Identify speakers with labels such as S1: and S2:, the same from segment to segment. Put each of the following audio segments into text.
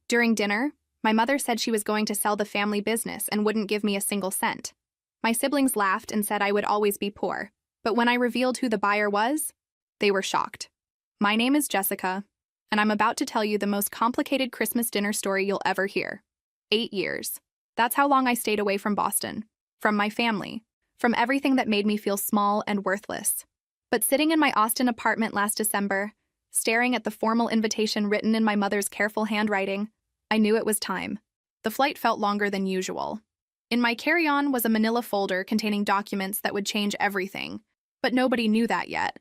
S1: During dinner, my mother said she was going to sell the family business and wouldn't give me a single cent. My siblings laughed and said I would always be poor, but when I revealed who the buyer was, they were shocked. My name is Jessica, and I'm about to tell you the most complicated Christmas dinner story you'll ever hear. 8 years. That's how long I stayed away from Boston, from my family, from everything that made me feel small and worthless. But sitting in my Austin apartment last December, staring at the formal invitation written in my mother's careful handwriting, I knew it was time. The flight felt longer than usual. In my carry-on was a manila folder containing documents that would change everything, but nobody knew that yet.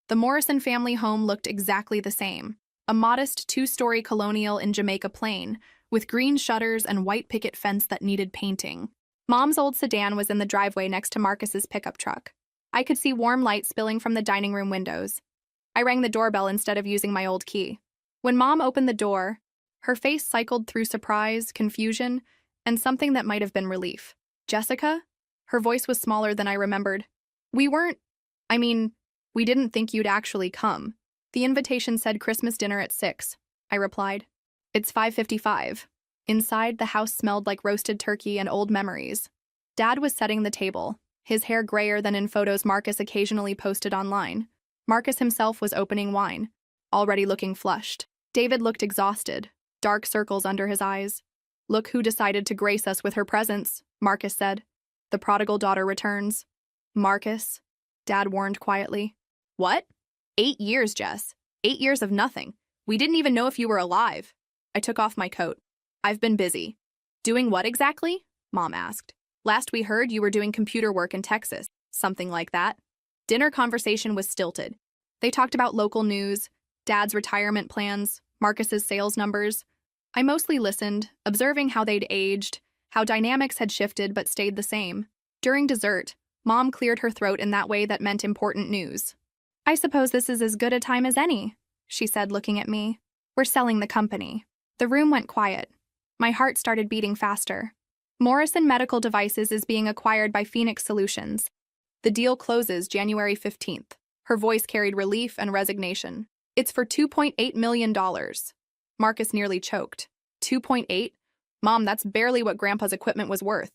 S1: The Morrison family home looked exactly the same, a modest 2-story colonial in Jamaica Plain, with green shutters and white picket fence that needed painting. Mom's old sedan was in the driveway next to Marcus's pickup truck. I could see warm light spilling from the dining room windows. I rang the doorbell instead of using my old key. When Mom opened the door, her face cycled through surprise, confusion, and something that might have been relief. "Jessica?" Her voice was smaller than I remembered. We didn't think you'd actually come. The invitation said Christmas dinner at 6, I replied. It's 5:55. Inside, the house smelled like roasted turkey and old memories. Dad was setting the table, his hair grayer than in photos Marcus occasionally posted online. Marcus himself was opening wine, already looking flushed. David looked exhausted, dark circles under his eyes. "Look who decided to grace us with her presence," Marcus said. "The prodigal daughter returns." "Marcus," Dad warned quietly. "What? 8 years, Jess. 8 years of nothing. We didn't even know if you were alive." I took off my coat. "I've been busy." "Doing what exactly?" Mom asked. "Last we heard, you were doing computer work in Texas." "Something like that." Dinner conversation was stilted. They talked about local news, Dad's retirement plans, Marcus's sales numbers. I mostly listened, observing how they'd aged, how dynamics had shifted but stayed the same. During dessert, Mom cleared her throat in that way that meant important news. "I suppose this is as good a time as any," she said, looking at me. "We're selling the company." The room went quiet. My heart started beating faster. Morrison Medical Devices is being acquired by Phoenix Solutions. The deal closes January 15th. Her voice carried relief and resignation. "It's for $2.8 million. Marcus nearly choked. 2.8? Mom, that's barely what Grandpa's equipment was worth.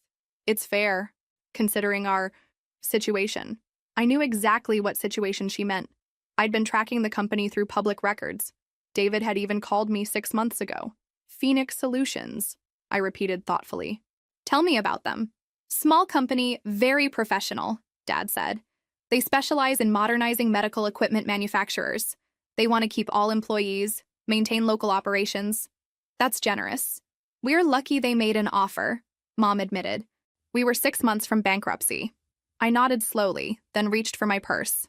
S1: It's fair, considering our situation. I knew exactly what situation she meant. I'd been tracking the company through public records. David had even called me 6 months ago. Phoenix Solutions, I repeated thoughtfully. "Tell me about them." "Small company, very professional," Dad said. "They specialize in modernizing medical equipment manufacturers. They want to keep all employees, maintain local operations." "That's generous." "We're lucky they made an offer," Mom admitted. "We were 6 months from bankruptcy." I nodded slowly, then reached for my purse.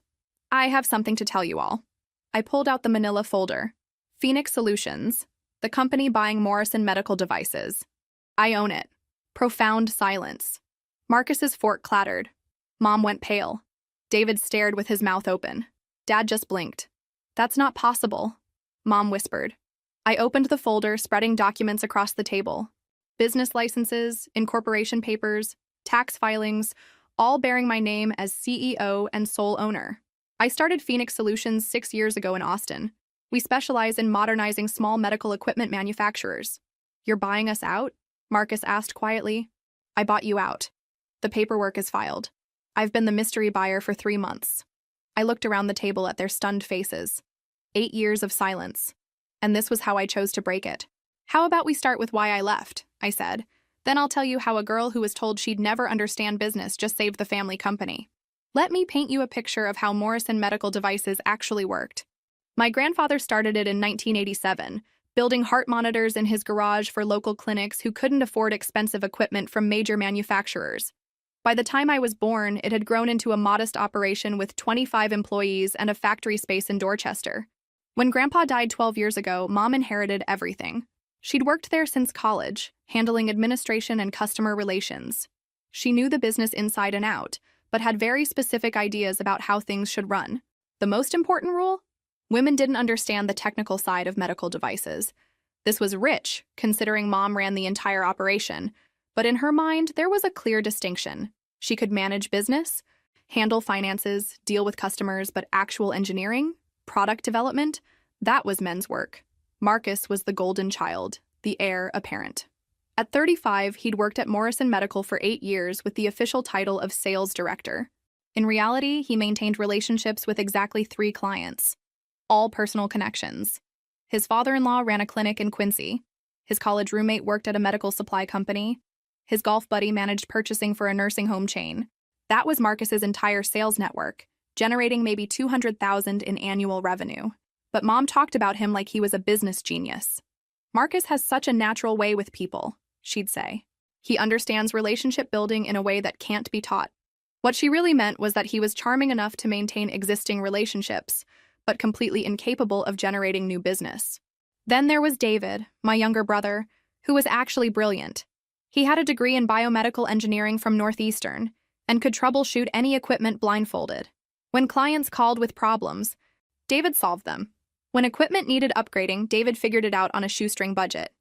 S1: "I have something to tell you all." I pulled out the manila folder. Phoenix Solutions, the company buying Morrison Medical Devices. "I own it." Profound silence. Marcus's fork clattered. Mom went pale. David stared with his mouth open. Dad just blinked. "That's not possible," Mom whispered. I opened the folder, spreading documents across the table. Business licenses, incorporation papers, tax filings, all bearing my name as CEO and sole owner. I started Phoenix Solutions 6 years ago in Austin. We specialize in modernizing small medical equipment manufacturers. "You're buying us out?" Marcus asked quietly. "I bought you out. The paperwork is filed. I've been the mystery buyer for 3 months." I looked around the table at their stunned faces. 8 years of silence. And this was how I chose to break it. "How about we start with why I left?" I said. "Then I'll tell you how a girl who was told she'd never understand business just saved the family company." Let me paint you a picture of how Morrison Medical Devices actually worked. My grandfather started it in 1987, building heart monitors in his garage for local clinics who couldn't afford expensive equipment from major manufacturers. By the time I was born, it had grown into a modest operation with 25 employees and a factory space in Dorchester. When Grandpa died 12 years ago, Mom inherited everything. She'd worked there since college, handling administration and customer relations. She knew the business inside and out, but had very specific ideas about how things should run. The most important rule? Women didn't understand the technical side of medical devices. This was rich, considering Mom ran the entire operation, but in her mind, there was a clear distinction. She could manage business, handle finances, deal with customers, but actual engineering, product development, that was men's work. Marcus was the golden child, the heir apparent. At 35, he'd worked at Morrison Medical for 8 years with the official title of sales director. In reality, he maintained relationships with exactly 3 clients, all personal connections. His father-in-law ran a clinic in Quincy. His college roommate worked at a medical supply company. His golf buddy managed purchasing for a nursing home chain. That was Marcus's entire sales network, generating maybe $200,000 in annual revenue. But Mom talked about him like he was a business genius. Marcus has such a natural way with people, she'd say. He understands relationship building in a way that can't be taught. What she really meant was that he was charming enough to maintain existing relationships, but completely incapable of generating new business. Then there was David, my younger brother, who was actually brilliant. He had a degree in biomedical engineering from Northeastern and could troubleshoot any equipment blindfolded. When clients called with problems, David solved them. When equipment needed upgrading, David figured it out on a shoestring budget.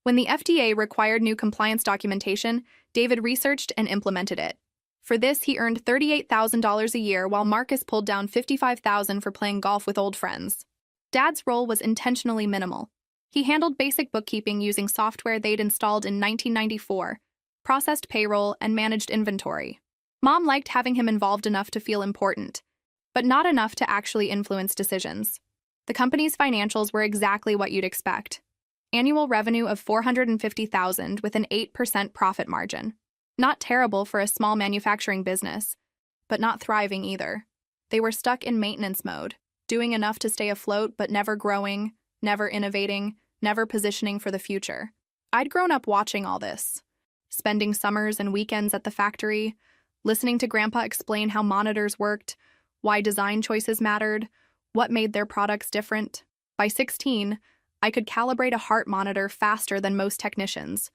S1: When the FDA required new compliance documentation, David researched and implemented it. For this, he earned $38,000 a year while Marcus pulled down $55,000 for playing golf with old friends. Dad's role was intentionally minimal. He handled basic bookkeeping using software they'd installed in 1994, processed payroll, and managed inventory. Mom liked having him involved enough to feel important, but not enough to actually influence decisions. The company's financials were exactly what you'd expect. Annual revenue of $450,000 with an 8% profit margin. Not terrible for a small manufacturing business, but not thriving either. They were stuck in maintenance mode, doing enough to stay afloat but never growing, never innovating, never positioning for the future. I'd grown up watching all this, spending summers and weekends at the factory, listening to Grandpa explain how monitors worked, why design choices mattered, what made their products different. By 16, I could calibrate a heart monitor faster than most technicians.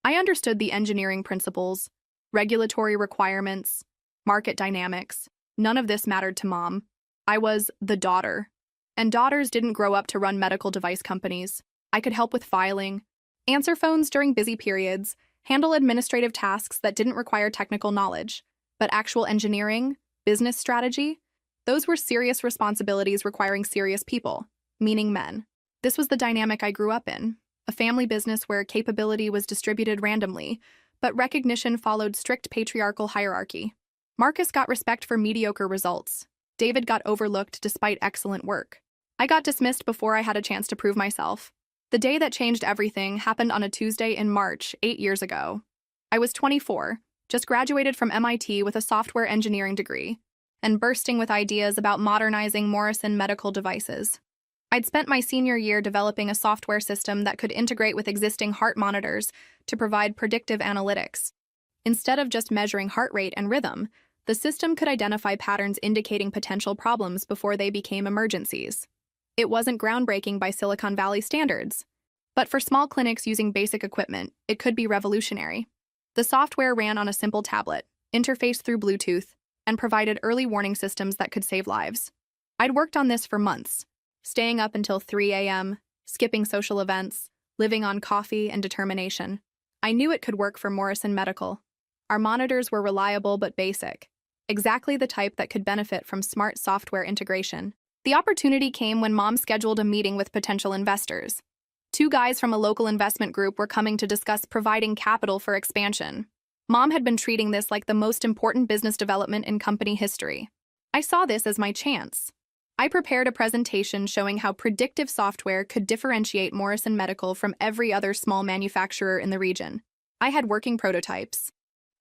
S1: I understood the engineering principles, regulatory requirements, market dynamics. None of this mattered to Mom. I was the daughter. And daughters didn't grow up to run medical device companies. I could help with filing, answer phones during busy periods, handle administrative tasks that didn't require technical knowledge. But actual engineering, business strategy, those were serious responsibilities requiring serious people, meaning men. This was the dynamic I grew up in. A family business where capability was distributed randomly, but recognition followed strict patriarchal hierarchy. Marcus got respect for mediocre results. David got overlooked despite excellent work. I got dismissed before I had a chance to prove myself. The day that changed everything happened on a Tuesday in March, 8 years ago. I was 24, just graduated from MIT with a software engineering degree, and bursting with ideas about modernizing Morrison medical devices. I'd spent my senior year developing a software system that could integrate with existing heart monitors to provide predictive analytics. Instead of just measuring heart rate and rhythm, the system could identify patterns indicating potential problems before they became emergencies. It wasn't groundbreaking by Silicon Valley standards, but for small clinics using basic equipment, it could be revolutionary. The software ran on a simple tablet, interfaced through Bluetooth, and provided early warning systems that could save lives. I'd worked on this for months, staying up until 3 a.m., skipping social events, living on coffee and determination. I knew it could work for Morrison Medical. Our monitors were reliable but basic, exactly the type that could benefit from smart software integration. The opportunity came when Mom scheduled a meeting with potential investors. 2 guys from a local investment group were coming to discuss providing capital for expansion. Mom had been treating this like the most important business development in company history. I saw this as my chance. I prepared a presentation showing how predictive software could differentiate Morrison Medical from every other small manufacturer in the region. I had working prototypes,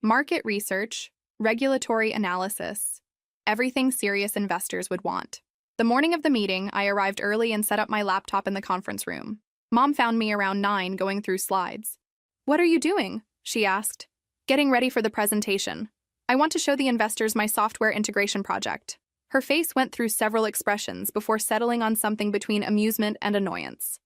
S1: market research, regulatory analysis, everything serious investors would want. The morning of the meeting, I arrived early and set up my laptop in the conference room. Mom found me around 9 going through slides. "What are you doing?" she asked. "Getting ready for the presentation. I want to show the investors my software integration project." Her face went through several expressions before settling on something between amusement and annoyance.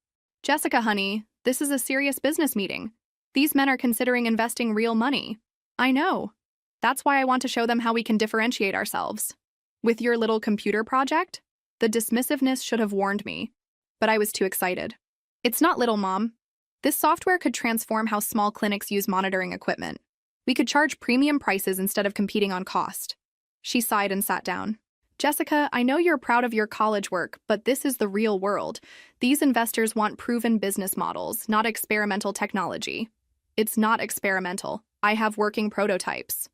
S1: "Jessica, honey, this is a serious business meeting. These men are considering investing real money." "I know. That's why I want to show them how we can differentiate ourselves." "With your little computer project?" The dismissiveness should have warned me, but I was too excited. "It's not little, Mom. This software could transform how small clinics use monitoring equipment. We could charge premium prices instead of competing on cost." She sighed and sat down. Jessica, I know you're proud of your college work, but this is the real world. These investors want proven business models, not experimental technology. It's not experimental. I have working prototypes.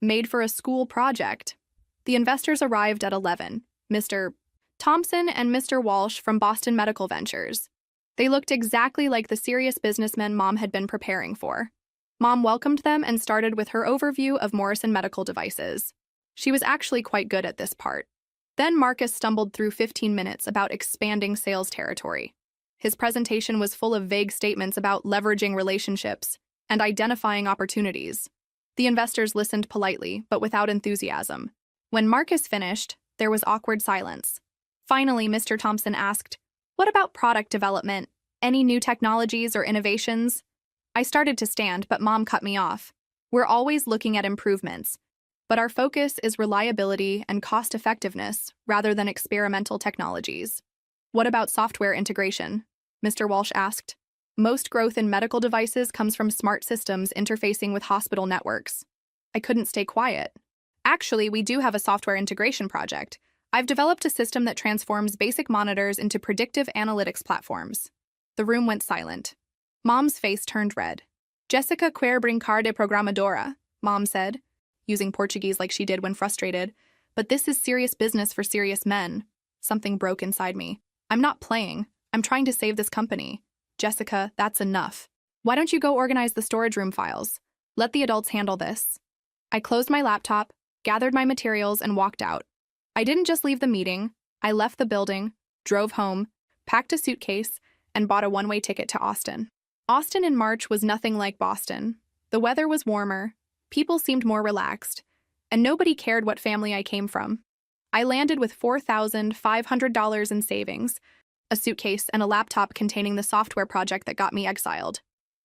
S1: Made for a school project. The investors arrived at 11, Mr. Thompson and Mr. Walsh from Boston Medical Ventures. They looked exactly like the serious businessmen Mom had been preparing for. Mom welcomed them and started with her overview of Morrison Medical Devices. She was actually quite good at this part. Then Marcus stumbled through 15 minutes about expanding sales territory. His presentation was full of vague statements about leveraging relationships and identifying opportunities. The investors listened politely, but without enthusiasm. When Marcus finished, there was awkward silence. Finally, Mr. Thompson asked, "What about product development? Any new technologies or innovations?" I started to stand, but Mom cut me off. "We're always looking at improvements, but our focus is reliability and cost-effectiveness rather than experimental technologies." "What about software integration?" Mr. Walsh asked. "Most growth in medical devices comes from smart systems interfacing with hospital networks." I couldn't stay quiet. "Actually, we do have a software integration project. I've developed a system that transforms basic monitors into predictive analytics platforms." The room went silent. Mom's face turned red. "Jessica quer brincar de programadora," Mom said, using Portuguese like she did when frustrated. "But this is serious business for serious men." Something broke inside me. "I'm not playing. I'm trying to save this company." "Jessica, that's enough. Why don't you go organize the storage room files? Let the adults handle this." I closed my laptop, gathered my materials, and walked out. I didn't just leave the meeting. I left the building, drove home, packed a suitcase, and bought a one-way ticket to Austin. Austin in March was nothing like Boston. The weather was warmer, people seemed more relaxed, and nobody cared what family I came from. I landed with $4,500 in savings, a suitcase, and a laptop containing the software project that got me exiled.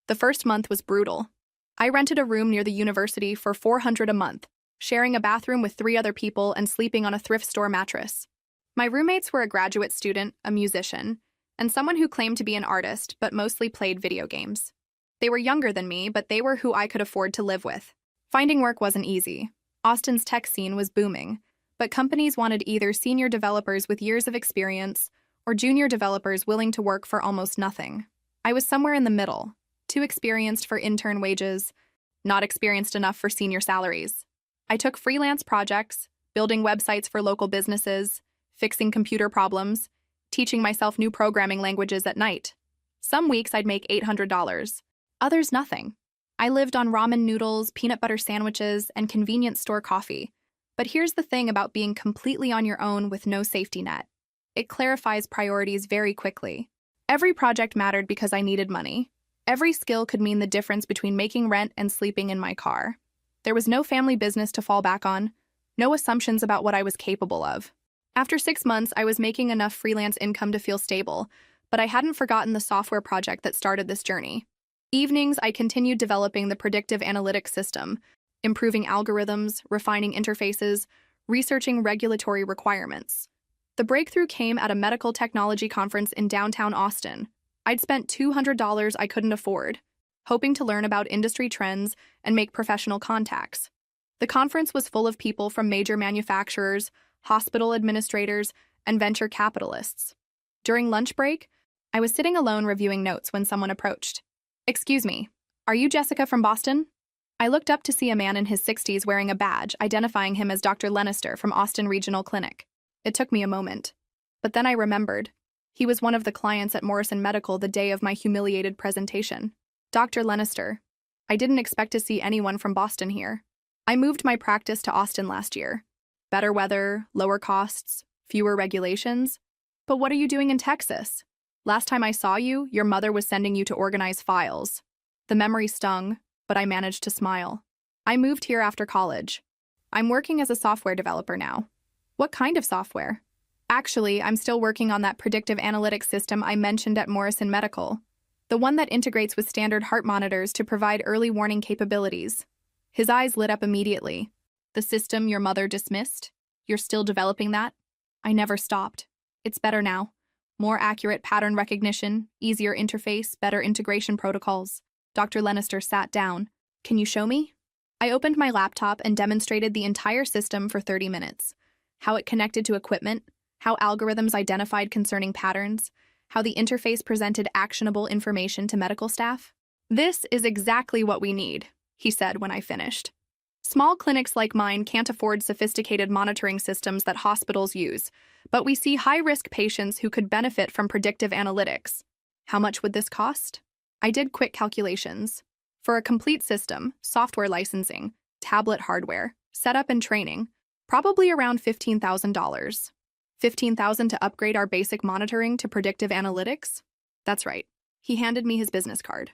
S1: The first month was brutal. I rented a room near the university for $400 a month, sharing a bathroom with 3 other people and sleeping on a thrift store mattress. My roommates were a graduate student, a musician, and someone who claimed to be an artist but mostly played video games. They were younger than me, but they were who I could afford to live with. Finding work wasn't easy. Austin's tech scene was booming, but companies wanted either senior developers with years of experience or junior developers willing to work for almost nothing. I was somewhere in the middle, too experienced for intern wages, not experienced enough for senior salaries. I took freelance projects, building websites for local businesses, fixing computer problems, teaching myself new programming languages at night. Some weeks I'd make $800, others nothing. I lived on ramen noodles, peanut butter sandwiches, and convenience store coffee. But here's the thing about being completely on your own with no safety net. It clarifies priorities very quickly. Every project mattered because I needed money. Every skill could mean the difference between making rent and sleeping in my car. There was no family business to fall back on, no assumptions about what I was capable of. After 6 months, I was making enough freelance income to feel stable, but I hadn't forgotten the software project that started this journey. Evenings, I continued developing the predictive analytics system, improving algorithms, refining interfaces, researching regulatory requirements. The breakthrough came at a medical technology conference in downtown Austin. I'd spent $200 I couldn't afford, hoping to learn about industry trends and make professional contacts. The conference was full of people from major manufacturers, hospital administrators, and venture capitalists. During lunch break, I was sitting alone reviewing notes when someone approached. "Excuse me, are you Jessica from Boston?" I looked up to see a man in his 60s wearing a badge, identifying him as Dr. Lenister from Austin Regional Clinic. It took me a moment. But then I remembered. He was one of the clients at Morrison Medical the day of my humiliated presentation. "Dr. Lenister, I didn't expect to see anyone from Boston here. I moved my practice to Austin last year. Better weather, lower costs, fewer regulations. But what are you doing in Texas? Last time I saw you, your mother was sending you to organize files." The memory stung, but I managed to smile. "I moved here after college. I'm working as a software developer now." "What kind of software?" "Actually, I'm still working on that predictive analytics system I mentioned at Morrison Medical. The one that integrates with standard heart monitors to provide early warning capabilities." His eyes lit up immediately. "The system your mother dismissed? You're still developing that?" I never stopped. It's better now. More accurate pattern recognition, easier interface, better integration protocols. Dr. Lenister sat down. "Can you show me?" I opened my laptop and demonstrated the entire system for 30 minutes. how it connected to equipment, how algorithms identified concerning patterns, how the interface presented actionable information to medical staff. "This is exactly what we need," he said when I finished. "Small clinics like mine can't afford sophisticated monitoring systems that hospitals use, but we see high-risk patients who could benefit from predictive analytics. How much would this cost?" I did quick calculations. For a complete system, software licensing, tablet hardware, setup and training, probably around $15,000. $15,000 to upgrade our basic monitoring to predictive analytics? That's right. He handed me his business card.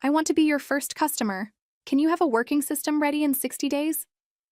S1: "I want to be your first customer. Can you have a working system ready in 60 days?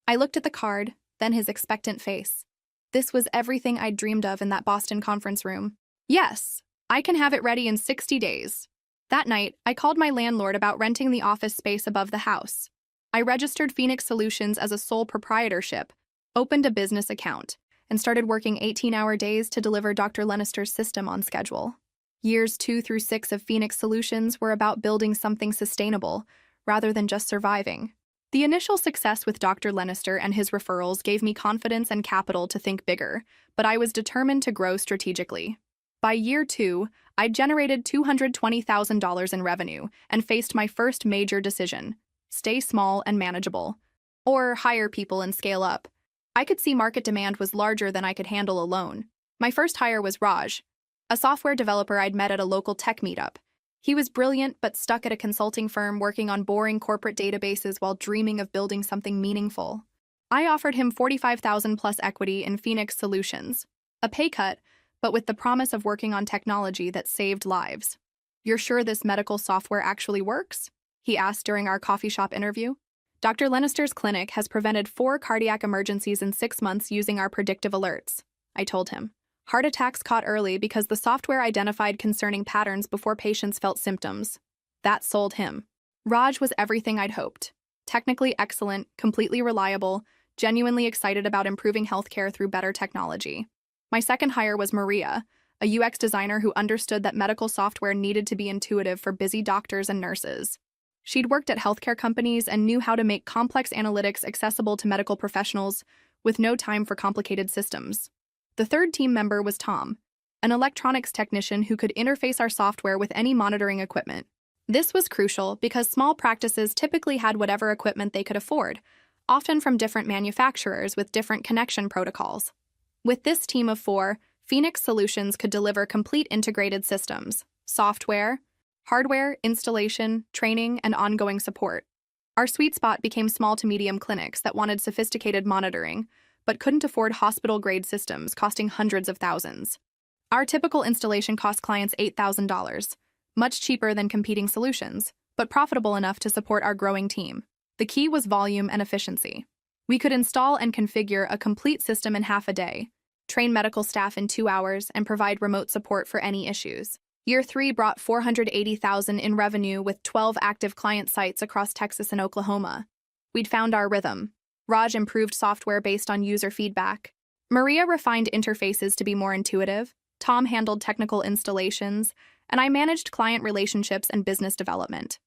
S1: I looked at the card, then his expectant face. This was everything I'd dreamed of in that Boston conference room. "Yes, I can have it ready in 60 days. That night, I called my landlord about renting the office space above the house. I registered Phoenix Solutions as a sole proprietorship, opened a business account, and started working 18-hour days to deliver Dr. Lannister's system on schedule. Years 2 through 6 of Phoenix Solutions were about building something sustainable, rather than just surviving. The initial success with Dr. Lannister and his referrals gave me confidence and capital to think bigger, but I was determined to grow strategically. By year 2, I'd generated $220,000 in revenue and faced my first major decision: stay small and manageable, or hire people and scale up. I could see market demand was larger than I could handle alone. My first hire was Raj, a software developer I'd met at a local tech meetup. He was brilliant but stuck at a consulting firm working on boring corporate databases while dreaming of building something meaningful. I offered him $45,000 plus equity in Phoenix Solutions, a pay cut, but with the promise of working on technology that saved lives. "You're sure this medical software actually works?" he asked during our coffee shop interview. "Dr. Lannister's clinic has prevented 4 cardiac emergencies in 6 months using our predictive alerts," I told him. "Heart attacks caught early because the software identified concerning patterns before patients felt symptoms." That sold him. Raj was everything I'd hoped. Technically excellent, completely reliable, genuinely excited about improving healthcare through better technology. My second hire was Maria, a UX designer who understood that medical software needed to be intuitive for busy doctors and nurses. She'd worked at healthcare companies and knew how to make complex analytics accessible to medical professionals with no time for complicated systems. The third team member was Tom, an electronics technician who could interface our software with any monitoring equipment. This was crucial because small practices typically had whatever equipment they could afford, often from different manufacturers with different connection protocols. With this team of 4, Phoenix Solutions could deliver complete integrated systems: software, hardware, installation, training, and ongoing support. Our sweet spot became small to medium clinics that wanted sophisticated monitoring, but couldn't afford hospital-grade systems costing hundreds of thousands. Our typical installation cost clients $8,000, much cheaper than competing solutions, but profitable enough to support our growing team. The key was volume and efficiency. We could install and configure a complete system in half a day, train medical staff in 2 hours, and provide remote support for any issues. Year 3 brought $480,000 in revenue with 12 active client sites across Texas and Oklahoma. We'd found our rhythm. Raj improved software based on user feedback. Maria refined interfaces to be more intuitive. Tom handled technical installations, and I managed client relationships and business development.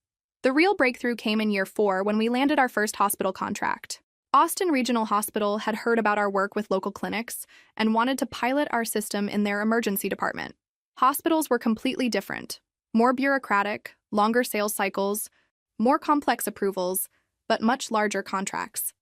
S1: The real breakthrough came in year 4 when we landed our first hospital contract. Austin Regional Hospital had heard about our work with local clinics and wanted to pilot our system in their emergency department. Hospitals were completely different: more bureaucratic, longer sales cycles, more complex approvals, but much larger contracts.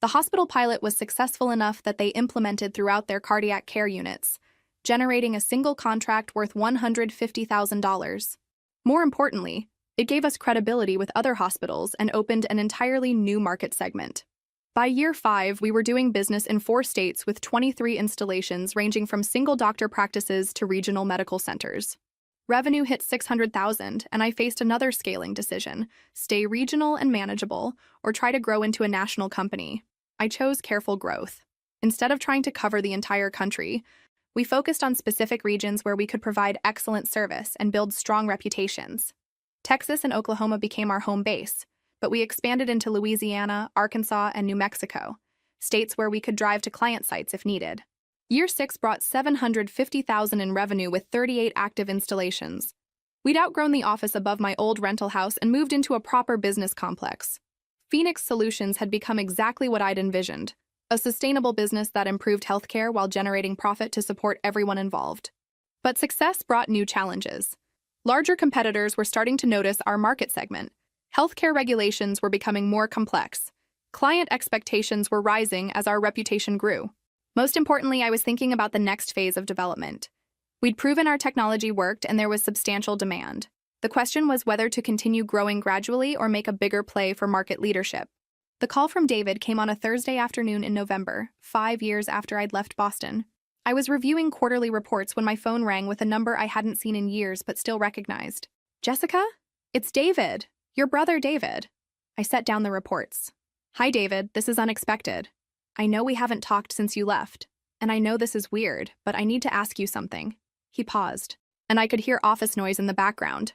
S1: The hospital pilot was successful enough that they implemented throughout their cardiac care units, generating a single contract worth $150,000. More importantly, it gave us credibility with other hospitals and opened an entirely new market segment. By year 5, we were doing business in 4 states with 23 installations ranging from single doctor practices to regional medical centers. Revenue hit $600,000, and I faced another scaling decision: stay regional and manageable, or try to grow into a national company. I chose careful growth. Instead of trying to cover the entire country, we focused on specific regions where we could provide excellent service and build strong reputations. Texas and Oklahoma became our home base, but we expanded into Louisiana, Arkansas, and New Mexico, states where we could drive to client sites if needed. Year 6 brought $750,000 in revenue with 38 active installations. We'd outgrown the office above my old rental house and moved into a proper business complex. Phoenix Solutions had become exactly what I'd envisioned: a sustainable business that improved healthcare while generating profit to support everyone involved. But success brought new challenges. Larger competitors were starting to notice our market segment. Healthcare regulations were becoming more complex. Client expectations were rising as our reputation grew. Most importantly, I was thinking about the next phase of development. We'd proven our technology worked and there was substantial demand. The question was whether to continue growing gradually or make a bigger play for market leadership. The call from David came on a Thursday afternoon in November, 5 years after I'd left Boston. I was reviewing quarterly reports when my phone rang with a number I hadn't seen in years but still recognized. "Jessica? It's David. Your brother David." I set down the reports. "Hi, David. This is unexpected. I know we haven't talked since you left, and I know this is weird, but I need to ask you something." He paused, and I could hear office noise in the background.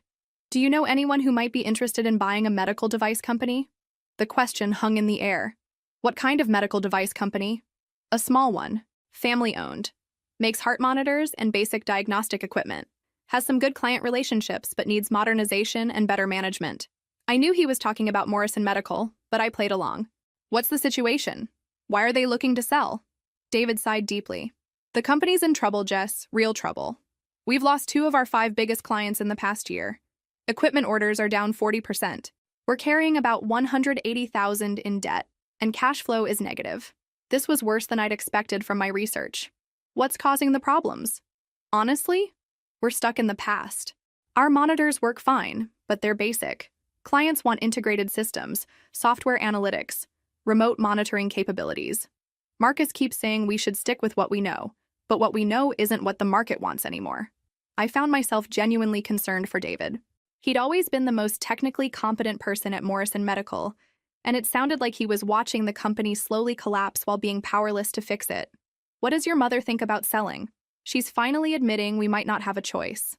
S1: "Do you know anyone who might be interested in buying a medical device company?" The question hung in the air. "What kind of medical device company?" "A small one, family-owned. Makes heart monitors and basic diagnostic equipment. Has some good client relationships but needs modernization and better management." I knew he was talking about Morrison Medical, but I played along. "What's the situation? Why are they looking to sell?" David sighed deeply. "The company's in trouble, Jess, real trouble. We've lost 2 of our 5 biggest clients in the past year. Equipment orders are down 40%. We're carrying about $180,000 in debt, and cash flow is negative. This was worse than I'd expected from my research. What's causing the problems? Honestly, we're stuck in the past. Our monitors work fine, but they're basic. Clients want integrated systems, software analytics, remote monitoring capabilities. Marcus keeps saying we should stick with what we know, but what we know isn't what the market wants anymore." I found myself genuinely concerned for David. He'd always been the most technically competent person at Morrison Medical, and it sounded like he was watching the company slowly collapse while being powerless to fix it. "What does your mother think about selling? She's finally admitting we might not have a choice.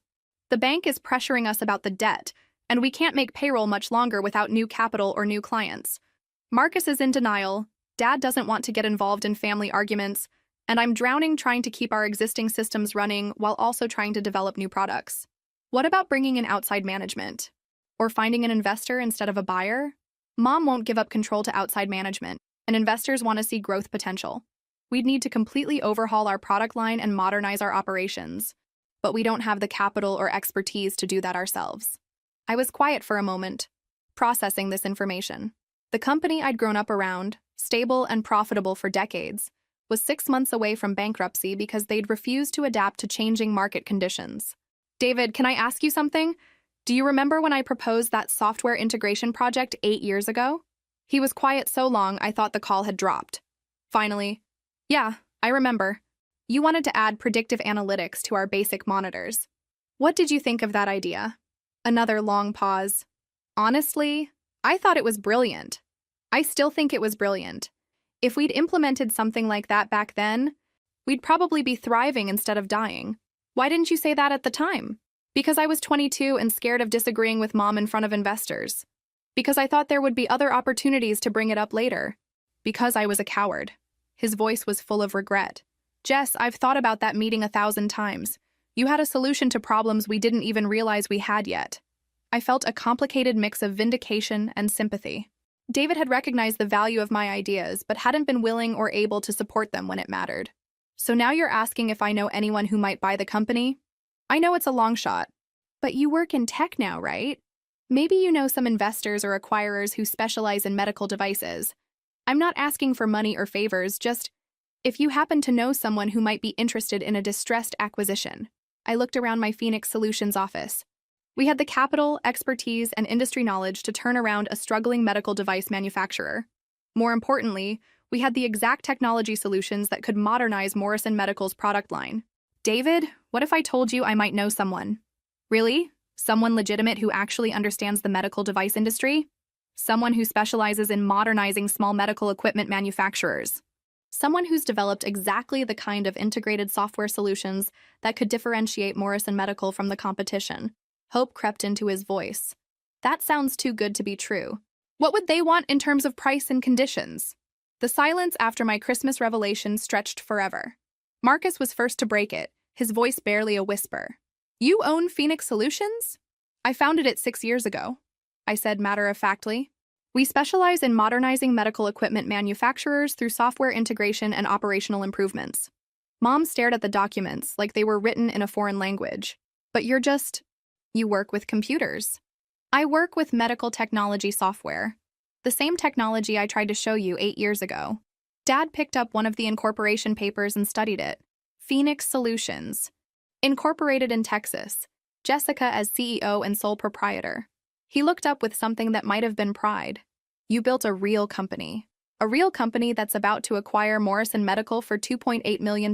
S1: The bank is pressuring us about the debt, and we can't make payroll much longer without new capital or new clients. Marcus is in denial, Dad doesn't want to get involved in family arguments, and I'm drowning trying to keep our existing systems running while also trying to develop new products. What about bringing in outside management? Or finding an investor instead of a buyer? Mom won't give up control to outside management, and investors want to see growth potential. We'd need to completely overhaul our product line and modernize our operations, but we don't have the capital or expertise to do that ourselves." I was quiet for a moment, processing this information. The company I'd grown up around, stable and profitable for decades, was 6 months away from bankruptcy because they'd refused to adapt to changing market conditions. "David, can I ask you something? Do you remember when I proposed that software integration project 8 years ago?" He was quiet so long I thought the call had dropped. Finally, "Yeah, I remember. You wanted to add predictive analytics to our basic monitors. What did you think of that idea?" Another long pause. "Honestly, I thought it was brilliant. I still think it was brilliant. If we'd implemented something like that back then, we'd probably be thriving instead of dying. Why didn't you say that at the time?" "Because I was 22 and scared of disagreeing with Mom in front of investors. Because I thought there would be other opportunities to bring it up later. Because I was a coward." His voice was full of regret. "Jess, I've thought about that meeting 1,000 times. You had a solution to problems we didn't even realize we had yet." I felt a complicated mix of vindication and sympathy. David had recognized the value of my ideas, but hadn't been willing or able to support them when it mattered. "So now you're asking if I know anyone who might buy the company? I know it's a long shot. But you work in tech now, right? Maybe you know some investors or acquirers who specialize in medical devices. I'm not asking for money or favors, just if you happen to know someone who might be interested in a distressed acquisition." I looked around my Phoenix Solutions office. We had the capital, expertise, and industry knowledge to turn around a struggling medical device manufacturer. More importantly, we had the exact technology solutions that could modernize Morrison Medical's product line. "David, what if I told you I might know someone?" "Really? Someone legitimate who actually understands the medical device industry? Someone who specializes in modernizing small medical equipment manufacturers? Someone who's developed exactly the kind of integrated software solutions that could differentiate Morrison Medical from the competition?" Hope crept into his voice. "That sounds too good to be true. What would they want in terms of price and conditions?" The silence after my Christmas revelation stretched forever. Marcus was first to break it, his voice barely a whisper. "You own Phoenix Solutions?" "I founded it 6 years ago," I said matter-of-factly. We specialize in modernizing medical equipment manufacturers through software integration and operational improvements. Mom stared at the documents like they were written in a foreign language. But you work with computers. I work with medical technology software. The same technology I tried to show you 8 years ago. Dad picked up one of the incorporation papers and studied it. Phoenix Solutions. Incorporated in Texas. Jessica as CEO and sole proprietor. He looked up with something that might have been pride. You built a real company. A real company that's about to acquire Morrison Medical for $2.8 million.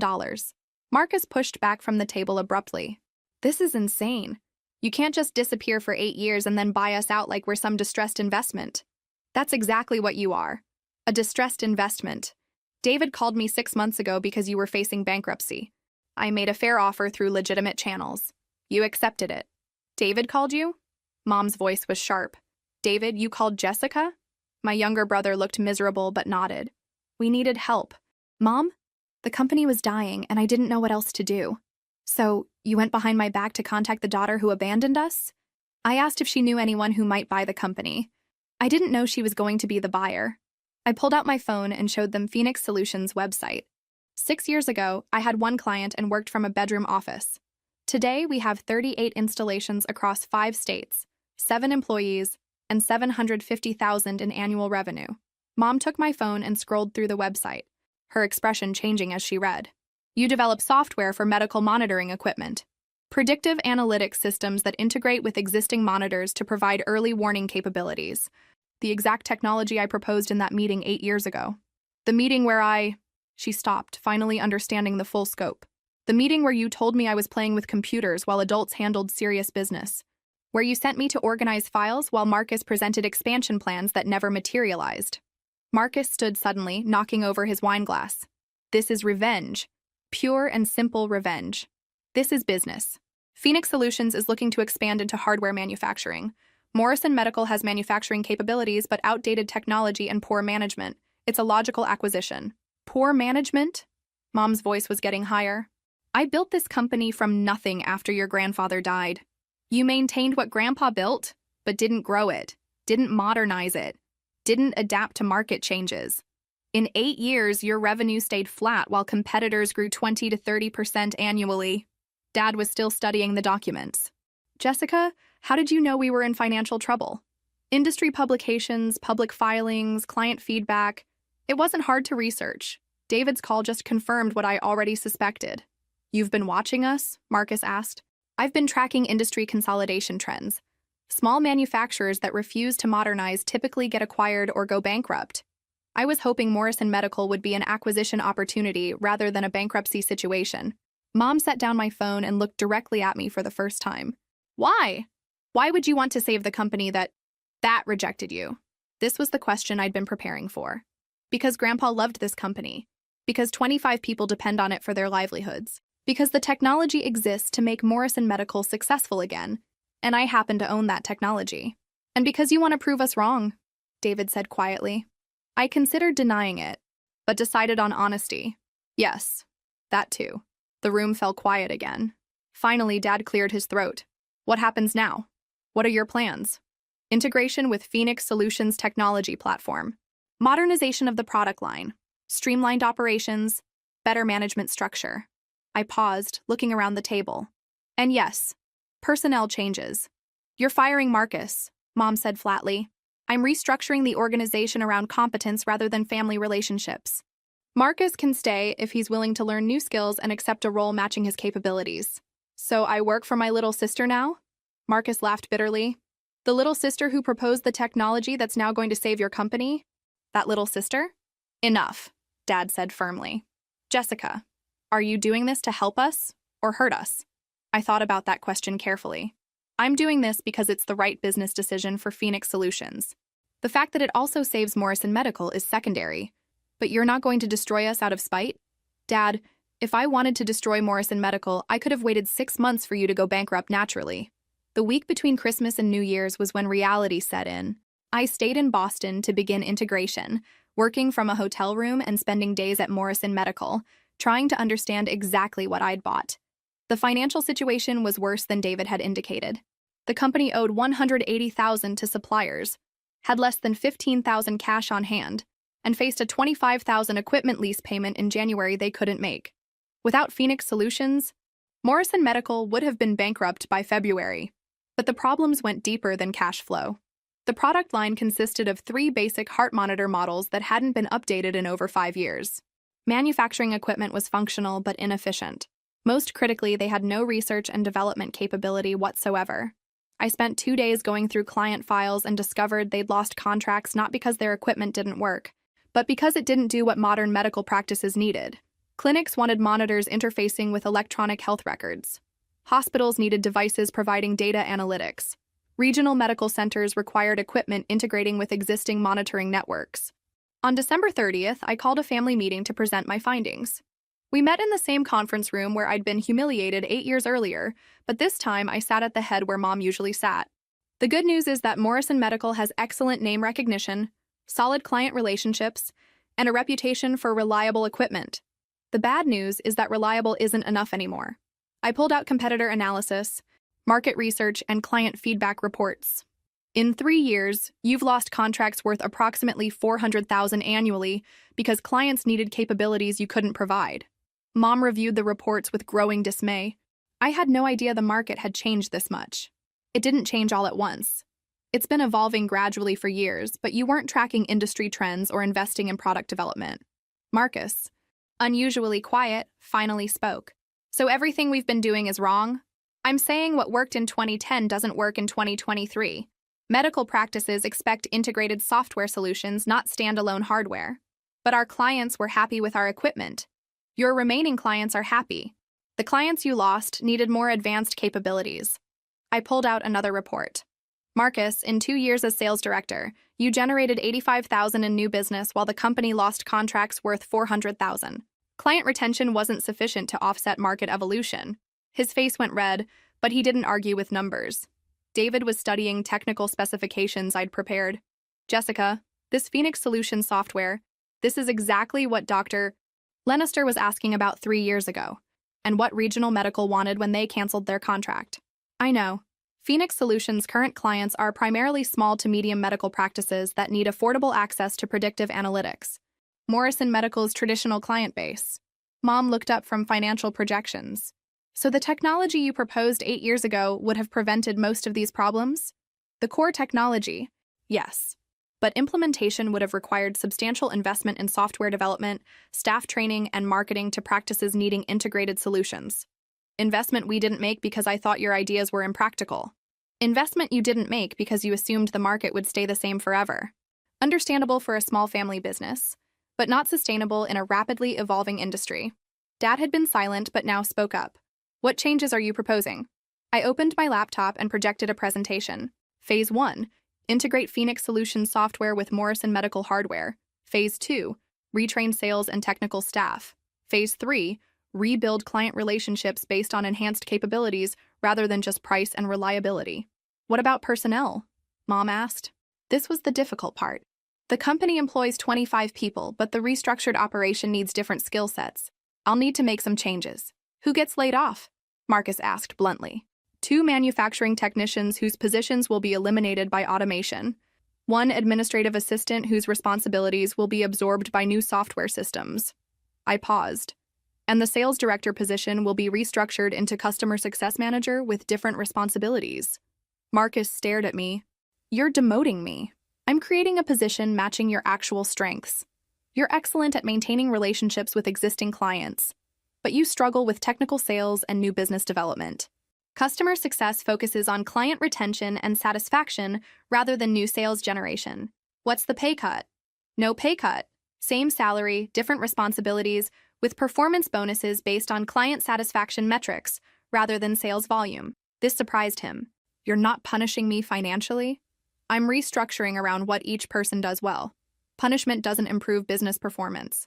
S1: Marcus pushed back from the table abruptly. This is insane. You can't just disappear for 8 years and then buy us out like we're some distressed investment. That's exactly what you are. A distressed investment. David called me 6 months ago because you were facing bankruptcy. I made a fair offer through legitimate channels. You accepted it. David called you? Mom's voice was sharp. David, you called Jessica? My younger brother looked miserable but nodded. We needed help. Mom? The company was dying and I didn't know what else to do. So, you went behind my back to contact the daughter who abandoned us? I asked if she knew anyone who might buy the company. I didn't know she was going to be the buyer. I pulled out my phone and showed them Phoenix Solutions' website. 6 years ago, I had one client and worked from a bedroom office. Today, we have 38 installations across 5 states, 7 employees, and $750,000 in annual revenue. Mom took my phone and scrolled through the website, her expression changing as she read. You develop software for medical monitoring equipment. Predictive analytics systems that integrate with existing monitors to provide early warning capabilities. The exact technology I proposed in that meeting 8 years ago. The meeting where She stopped, finally understanding the full scope. The meeting where you told me I was playing with computers while adults handled serious business. Where you sent me to organize files while Marcus presented expansion plans that never materialized. Marcus stood suddenly, knocking over his wine glass. This is revenge. Pure and simple revenge. This is business. Phoenix Solutions is looking to expand into hardware manufacturing. Morrison Medical has manufacturing capabilities but outdated technology and poor management. It's a logical acquisition. Poor management? Mom's voice was getting higher. I built this company from nothing after your grandfather died. You maintained what Grandpa built, but didn't grow it, didn't modernize it, didn't adapt to market changes. In 8 years, your revenue stayed flat while competitors grew 20 to 30% annually. Dad was still studying the documents. Jessica, how did you know we were in financial trouble? Industry publications, public filings, client feedback. It wasn't hard to research. David's call just confirmed what I already suspected. You've been watching us? Marcus asked. I've been tracking industry consolidation trends. Small manufacturers that refuse to modernize typically get acquired or go bankrupt. I was hoping Morrison Medical would be an acquisition opportunity rather than a bankruptcy situation. Mom set down my phone and looked directly at me for the first time. Why? Why would you want to save the company that rejected you? This was the question I'd been preparing for. Because Grandpa loved this company. Because 25 people depend on it for their livelihoods. Because the technology exists to make Morrison Medical successful again, and I happen to own that technology. And because you want to prove us wrong, David said quietly. I considered denying it, but decided on honesty. Yes, that too. The room fell quiet again. Finally, Dad cleared his throat. What happens now? What are your plans? Integration with Phoenix Solutions technology platform. Modernization of the product line. Streamlined operations. Better management structure. I paused, looking around the table. And yes, personnel changes. You're firing Marcus, Mom said flatly. I'm restructuring the organization around competence rather than family relationships. Marcus can stay if he's willing to learn new skills and accept a role matching his capabilities. So I work for my little sister now? Marcus laughed bitterly. The little sister who proposed the technology that's now going to save your company? That little sister? Enough, Dad said firmly. Jessica, are you doing this to help us or hurt us? I thought about that question carefully. I'm doing this because it's the right business decision for Phoenix Solutions. The fact that it also saves Morrison Medical is secondary. But you're not going to destroy us out of spite? Dad, if I wanted to destroy Morrison Medical, I could have waited 6 months for you to go bankrupt naturally. The week between Christmas and New Year's was when reality set in. I stayed in Boston to begin integration, working from a hotel room and spending days at Morrison Medical, trying to understand exactly what I'd bought. The financial situation was worse than David had indicated. The company owed $180,000 to suppliers, had less than $15,000 cash on hand, and faced a $25,000 equipment lease payment in January they couldn't make. Without Phoenix Solutions, Morrison Medical would have been bankrupt by February. But the problems went deeper than cash flow. The product line consisted of 3 basic heart monitor models that hadn't been updated in over 5 years. Manufacturing equipment was functional but inefficient. Most critically, they had no research and development capability whatsoever. I spent 2 days going through client files and discovered they'd lost contracts not because their equipment didn't work, but because it didn't do what modern medical practices needed. Clinics wanted monitors interfacing with electronic health records. Hospitals needed devices providing data analytics. Regional medical centers required equipment integrating with existing monitoring networks. On December 30th, I called a family meeting to present my findings. We met in the same conference room where I'd been humiliated 8 years earlier, but this time I sat at the head where Mom usually sat. The good news is that Morrison Medical has excellent name recognition, solid client relationships, and a reputation for reliable equipment. The bad news is that reliable isn't enough anymore. I pulled out competitor analysis, market research, and client feedback reports. In 3 years, you've lost contracts worth approximately $400,000 annually because clients needed capabilities you couldn't provide. Mom reviewed the reports with growing dismay. I had no idea the market had changed this much. It didn't change all at once. It's been evolving gradually for years, but you weren't tracking industry trends or investing in product development. Marcus, unusually quiet, finally spoke. So everything we've been doing is wrong? I'm saying what worked in 2010 doesn't work in 2023. Medical practices expect integrated software solutions, not standalone hardware. But our clients were happy with our equipment. Your remaining clients are happy. The clients you lost needed more advanced capabilities. I pulled out another report. Marcus, in 2 years as sales director, you generated $85,000 in new business while the company lost contracts worth $400,000. Client retention wasn't sufficient to offset market evolution. His face went red, but he didn't argue with numbers. David was studying technical specifications I'd prepared. Jessica, this Phoenix Solutions software, this is exactly what Dr. Lenister was asking about 3 years ago, and what Regional Medical wanted when they canceled their contract. I know. Phoenix Solutions' current clients are primarily small to medium medical practices that need affordable access to predictive analytics. Morrison Medical's traditional client base. Mom looked up from financial projections. So the technology you proposed 8 years ago would have prevented most of these problems? The core technology, yes. But implementation would have required substantial investment in software development, staff training, and marketing to practices needing integrated solutions. Investment we didn't make because I thought your ideas were impractical. Investment you didn't make because you assumed the market would stay the same forever. Understandable for a small family business, but not sustainable in a rapidly evolving industry. Dad had been silent but now spoke up. What changes are you proposing? I opened my laptop and projected a presentation. Phase 1. Integrate Phoenix Solutions software with Morrison Medical hardware. Phase 2. Retrain sales and technical staff. Phase 3. Rebuild client relationships based on enhanced capabilities rather than just price and reliability. What about personnel? Mom asked. This was the difficult part. The company employs 25 people, but the restructured operation needs different skill sets. I'll need to make some changes. Who gets laid off? Marcus asked bluntly. 2 manufacturing technicians whose positions will be eliminated by automation. 1 administrative assistant whose responsibilities will be absorbed by new software systems. I paused. And the sales director position will be restructured into customer success manager with different responsibilities. Marcus stared at me. You're demoting me. I'm creating a position matching your actual strengths. You're excellent at maintaining relationships with existing clients, but you struggle with technical sales and new business development. Customer success focuses on client retention and satisfaction rather than new sales generation. What's the pay cut? No pay cut. Same salary, different responsibilities, with performance bonuses based on client satisfaction metrics rather than sales volume. This surprised him. You're not punishing me financially? I'm restructuring around what each person does well. Punishment doesn't improve business performance.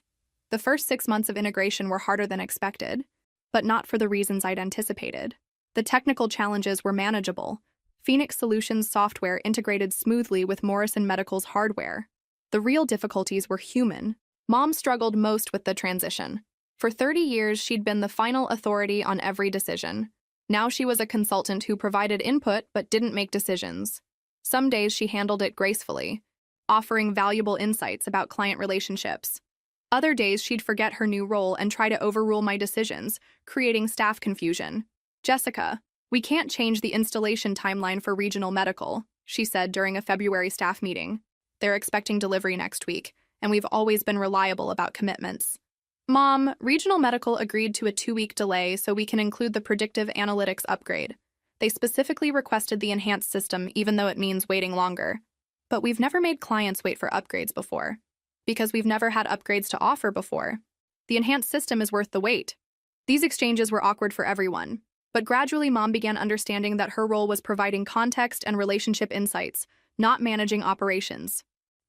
S1: The first 6 months of integration were harder than expected, but not for the reasons I'd anticipated. The technical challenges were manageable. Phoenix Solutions software integrated smoothly with Morrison Medical's hardware. The real difficulties were human. Mom struggled most with the transition. For 30 years, she'd been the final authority on every decision. Now she was a consultant who provided input but didn't make decisions. Some days she handled it gracefully, offering valuable insights about client relationships. Other days she'd forget her new role and try to overrule my decisions, creating staff confusion. "Jessica, we can't change the installation timeline for regional medical," she said during a February staff meeting. "They're expecting delivery next week, and we've always been reliable about commitments." "Mom, regional medical agreed to a 2-week delay so we can include the predictive analytics upgrade. They specifically requested the enhanced system even though it means waiting longer. But we've never made clients wait for upgrades before. Because we've never had upgrades to offer before. The enhanced system is worth the wait." These exchanges were awkward for everyone, but gradually Mom began understanding that her role was providing context and relationship insights, not managing operations.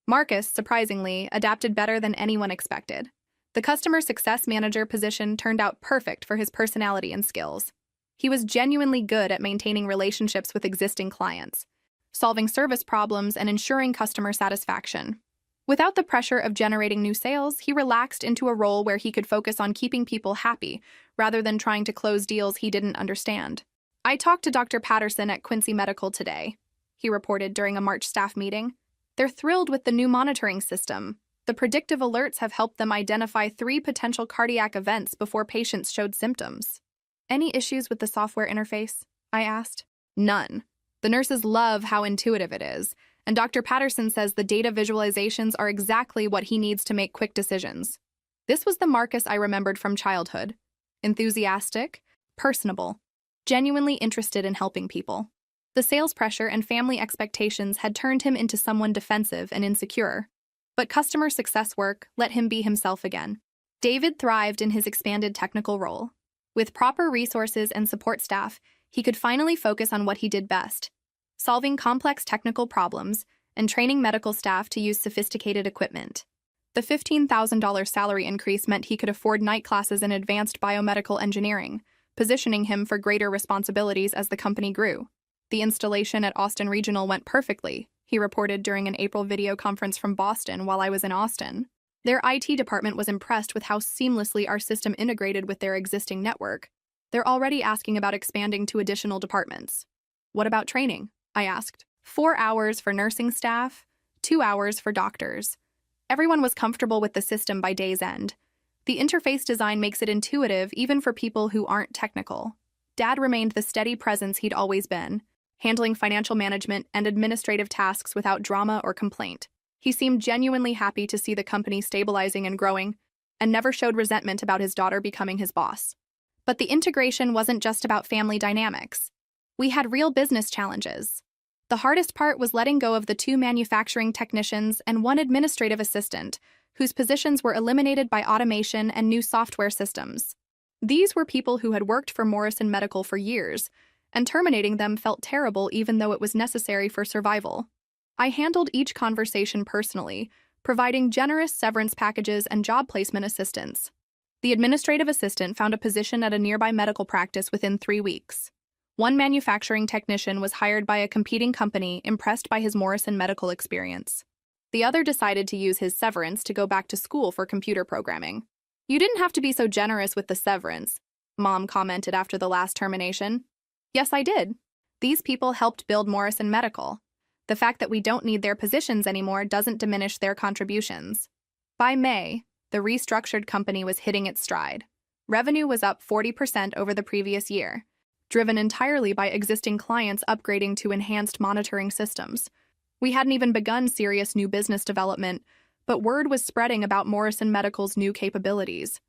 S1: Marcus, surprisingly, adapted better than anyone expected. The customer success manager position turned out perfect for his personality and skills. He was genuinely good at maintaining relationships with existing clients, solving service problems, and ensuring customer satisfaction. Without the pressure of generating new sales, he relaxed into a role where he could focus on keeping people happy rather than trying to close deals he didn't understand. "I talked to Dr. Patterson at Quincy Medical today," he reported during a March staff meeting. "They're thrilled with the new monitoring system. The predictive alerts have helped them identify 3 potential cardiac events before patients showed symptoms." "Any issues with the software interface?" I asked. "None. The nurses love how intuitive it is, and Dr. Patterson says the data visualizations are exactly what he needs to make quick decisions." This was the Marcus I remembered from childhood. Enthusiastic, personable, genuinely interested in helping people. The sales pressure and family expectations had turned him into someone defensive and insecure. But customer success work let him be himself again. David thrived in his expanded technical role. With proper resources and support staff, he could finally focus on what he did best: solving complex technical problems and training medical staff to use sophisticated equipment. The $15,000 salary increase meant he could afford night classes in advanced biomedical engineering, positioning him for greater responsibilities as the company grew. "The installation at Austin Regional went perfectly," he reported during an April video conference from Boston while I was in Austin. "Their IT department was impressed with how seamlessly our system integrated with their existing network. They're already asking about expanding to additional departments." "What about training?" I asked. 4 hours for nursing staff, 2 hours for doctors. Everyone was comfortable with the system by day's end. The interface design makes it intuitive even for people who aren't technical. Dad remained the steady presence he'd always been, handling financial management and administrative tasks without drama or complaint. He seemed genuinely happy to see the company stabilizing and growing, and never showed resentment about his daughter becoming his boss. But the integration wasn't just about family dynamics. We had real business challenges. The hardest part was letting go of the 2 manufacturing technicians and 1 administrative assistant, whose positions were eliminated by automation and new software systems. These were people who had worked for Morrison Medical for years, and terminating them felt terrible even though it was necessary for survival. I handled each conversation personally, providing generous severance packages and job placement assistance. The administrative assistant found a position at a nearby medical practice within 3 weeks. 1 manufacturing technician was hired by a competing company impressed by his Morrison Medical experience. The other decided to use his severance to go back to school for computer programming. "You didn't have to be so generous with the severance," Mom commented after the last termination. "Yes, I did. These people helped build Morrison Medical. The fact that we don't need their positions anymore doesn't diminish their contributions." By May, the restructured company was hitting its stride. Revenue was up 40% over the previous year, driven entirely by existing clients upgrading to enhanced monitoring systems. We hadn't even begun serious new business development, but word was spreading about Morrison Medical's new capabilities.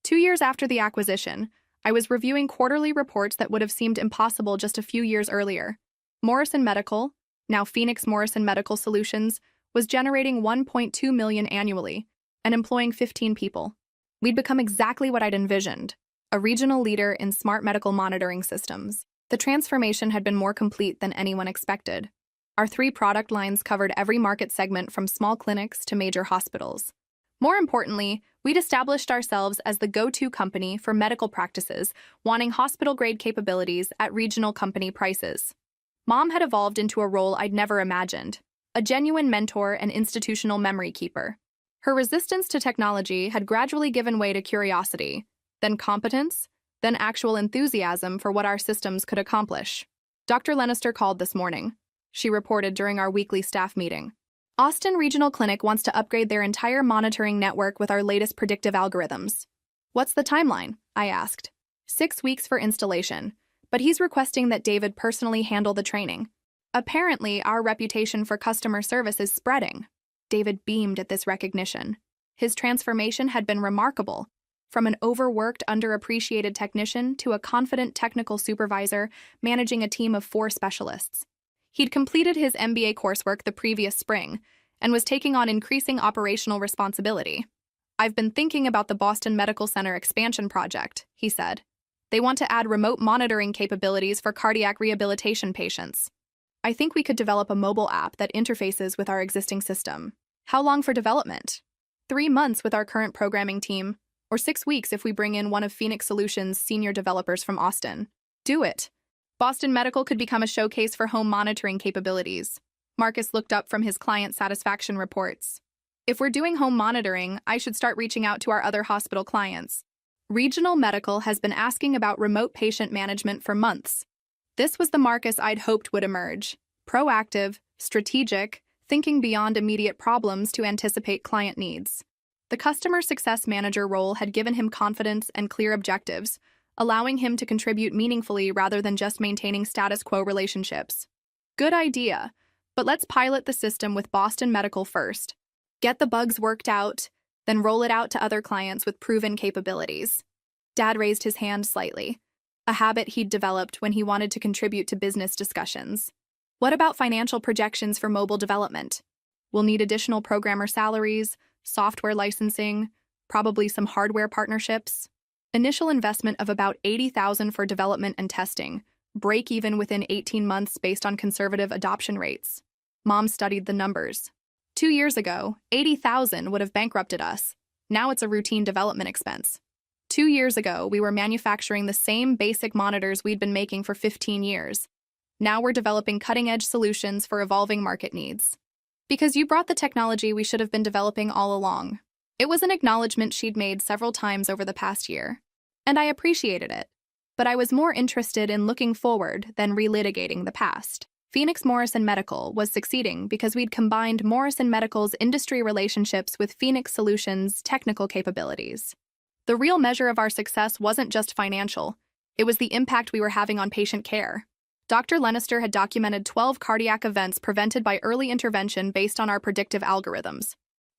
S1: 2 years after the acquisition, I was reviewing quarterly reports that would have seemed impossible just a few years earlier. Morrison Medical, now Phoenix Morrison Medical Solutions, was generating $1.2 million annually and employing 15 people. We'd become exactly what I'd envisioned: a regional leader in smart medical monitoring systems. The transformation had been more complete than anyone expected. Our 3 product lines covered every market segment from small clinics to major hospitals. More importantly, we'd established ourselves as the go-to company for medical practices wanting hospital-grade capabilities at regional company prices. Mom had evolved into a role I'd never imagined: a genuine mentor and institutional memory keeper. Her resistance to technology had gradually given way to curiosity, then competence, then actual enthusiasm for what our systems could accomplish. Dr. Lannister called this morning. she reported during our weekly staff meeting. Austin Regional Clinic wants to upgrade their entire monitoring network with our latest predictive algorithms. What's the timeline? I asked. 6 weeks for installation, but he's requesting that David personally handle the training. Apparently, our reputation for customer service is spreading. David beamed at this recognition. His transformation had been remarkable. From an overworked, underappreciated technician to a confident technical supervisor managing a team of 4 specialists. He'd completed his MBA coursework the previous spring and was taking on increasing operational responsibility. I've been thinking about the Boston Medical Center expansion project, he said. They want to add remote monitoring capabilities for cardiac rehabilitation patients. I think we could develop a mobile app that interfaces with our existing system. How long for development? 3 months with our current programming team, or 6 weeks if we bring in one of Phoenix Solutions' senior developers from Austin. Do it. Boston Medical could become a showcase for home monitoring capabilities. Marcus looked up from his client satisfaction reports. If we're doing home monitoring, I should start reaching out to our other hospital clients. Regional Medical has been asking about remote patient management for months. This was the Marcus I'd hoped would emerge. Proactive, strategic, thinking beyond immediate problems to anticipate client needs. The customer success manager role had given him confidence and clear objectives, allowing him to contribute meaningfully rather than just maintaining status quo relationships. Good idea, but let's pilot the system with Boston Medical first. Get the bugs worked out, then roll it out to other clients with proven capabilities. Dad raised his hand slightly, a habit he'd developed when he wanted to contribute to business discussions. What about financial projections for mobile development? We'll need additional programmer salaries, software licensing, probably some hardware partnerships. Initial investment of about $80,000 for development and testing, break even within 18 months based on conservative adoption rates. Mom studied the numbers. 2 years ago, $80,000 would have bankrupted us. Now it's a routine development expense. 2 years ago, we were manufacturing the same basic monitors we'd been making for 15 years. Now we're developing cutting-edge solutions for evolving market needs. Because you brought the technology we should have been developing all along. It was an acknowledgement she'd made several times over the past year. And I appreciated it. But I was more interested in looking forward than relitigating the past. Phoenix Morrison Medical was succeeding because we'd combined Morrison Medical's industry relationships with Phoenix Solutions' technical capabilities. The real measure of our success wasn't just financial, it was the impact we were having on patient care. Dr. Lenister had documented 12 cardiac events prevented by early intervention based on our predictive algorithms.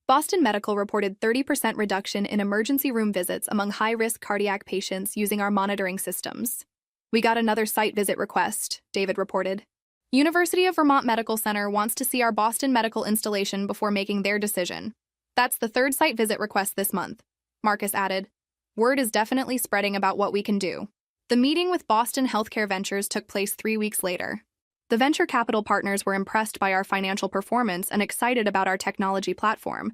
S1: Boston Medical reported 30% reduction in emergency room visits among high-risk cardiac patients using our monitoring systems. We got another site visit request, David reported. University of Vermont Medical Center wants to see our Boston Medical installation before making their decision. That's the 3rd site visit request this month, Marcus added. Word is definitely spreading about what we can do. The meeting with Boston Healthcare Ventures took place 3 weeks later. The venture capital partners were impressed by our financial performance and excited about our technology platform,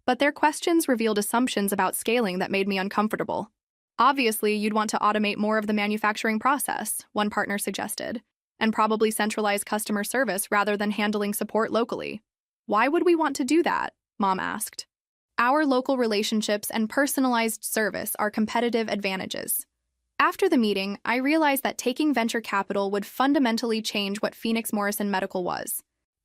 S1: but their questions revealed assumptions about scaling that made me uncomfortable. Obviously, you'd want to automate more of the manufacturing process, one partner suggested, and probably centralize customer service rather than handling support locally. Why would we want to do that? Mom asked. Our local relationships and personalized service are competitive advantages. After the meeting, I realized that taking venture capital would fundamentally change what Phoenix Morrison Medical was.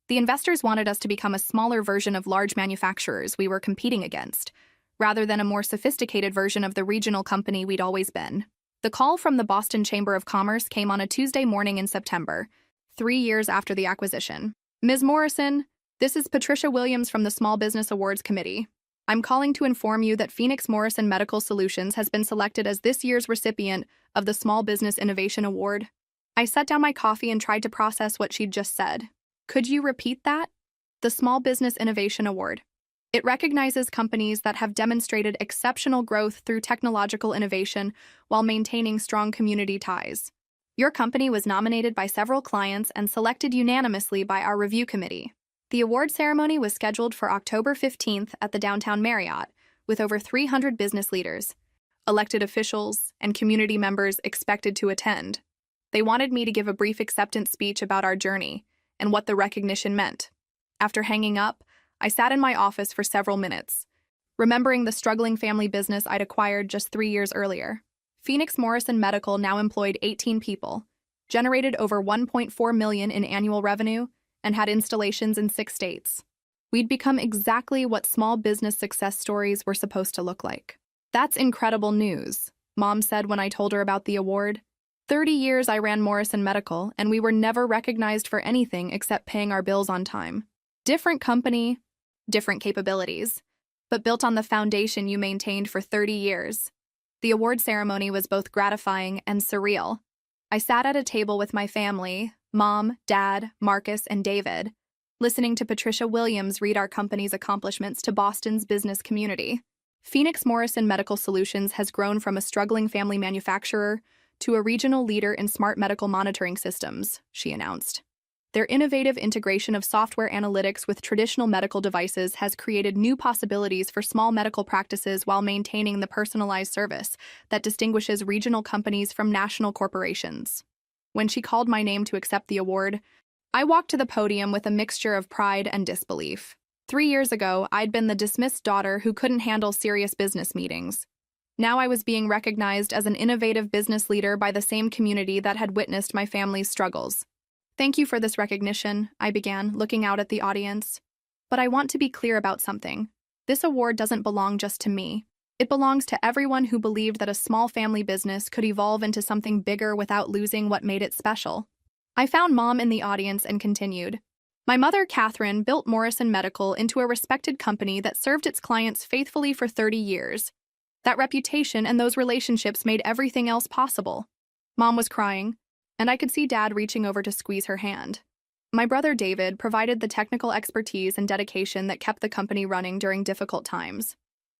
S1: The investors wanted us to become a smaller version of large manufacturers we were competing against, rather than a more sophisticated version of the regional company we'd always been. The call from the Boston Chamber of Commerce came on a Tuesday morning in September, 3 years after the acquisition. Ms. Morrison, this is Patricia Williams from the Small Business Awards Committee. I'm calling to inform you that Phoenix Morrison Medical Solutions has been selected as this year's recipient of the Small Business Innovation Award. I set down my coffee and tried to process what she'd just said. Could you repeat that? The Small Business Innovation Award. It recognizes companies that have demonstrated exceptional growth through technological innovation while maintaining strong community ties. Your company was nominated by several clients and selected unanimously by our review committee. The award ceremony was scheduled for October 15th at the downtown Marriott, with over 300 business leaders, elected officials, and community members expected to attend. They wanted me to give a brief acceptance speech about our journey and what the recognition meant. After hanging up, I sat in my office for several minutes, remembering the struggling family business I'd acquired just 3 years earlier. Phoenix Morrison Medical now employed 18 people, generated over $1.4 million in annual revenue, and had installations in 6 states. We'd become exactly what small business success stories were supposed to look like. "That's incredible news," Mom said when I told her about the award. 30 years I ran Morrison Medical, and we were never recognized for anything except paying our bills on time. Different company, different capabilities, but built on the foundation you maintained for 30 years. The award ceremony was both gratifying and surreal. I sat at a table with my family, Mom, Dad, Marcus, and David, listening to Patricia Williams read our company's accomplishments to Boston's business community. Phoenix Morrison Medical Solutions has grown from a struggling family manufacturer to a regional leader in smart medical monitoring systems, she announced. Their innovative integration of software analytics with traditional medical devices has created new possibilities for small medical practices while maintaining the personalized service that distinguishes regional companies from national corporations. When she called my name to accept the award, I walked to the podium with a mixture of pride and disbelief. 3 years ago, I'd been the dismissed daughter who couldn't handle serious business meetings. Now I was being recognized as an innovative business leader by the same community that had witnessed my family's struggles. "Thank you for this recognition," I began, looking out at the audience. "But I want to be clear about something. This award doesn't belong just to me. It belongs to everyone who believed that a small family business could evolve into something bigger without losing what made it special." I found Mom in the audience and continued. "My mother, Catherine, built Morrison Medical into a respected company that served its clients faithfully for 30 years. That reputation and those relationships made everything else possible." Mom was crying, and I could see Dad reaching over to squeeze her hand. My brother David provided the technical expertise and dedication that kept the company running during difficult times.